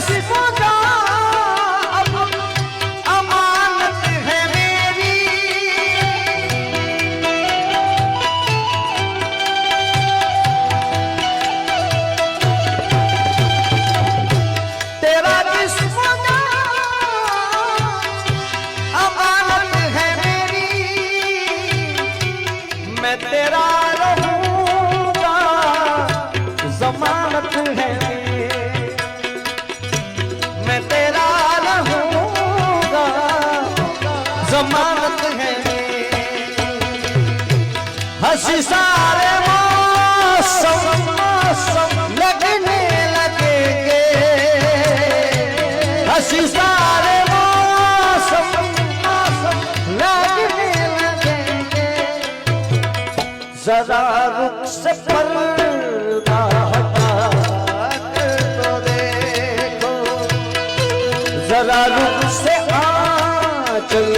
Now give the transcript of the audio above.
जिस्म का अब अमानत है मेरी, तेरा जिस्म का अमानत है मेरी, मैं तेरा रहूंगा जमानत है मेरी, मैं तेरा रहूंगा जमानत है मेरी। हंसी सारे मौसम लगने लगेंगे, हंसी सारे मौसम लगने लगेंगे, जरा रुख से पर्दा हटा कर तो देखो, जरा रुख से आंचल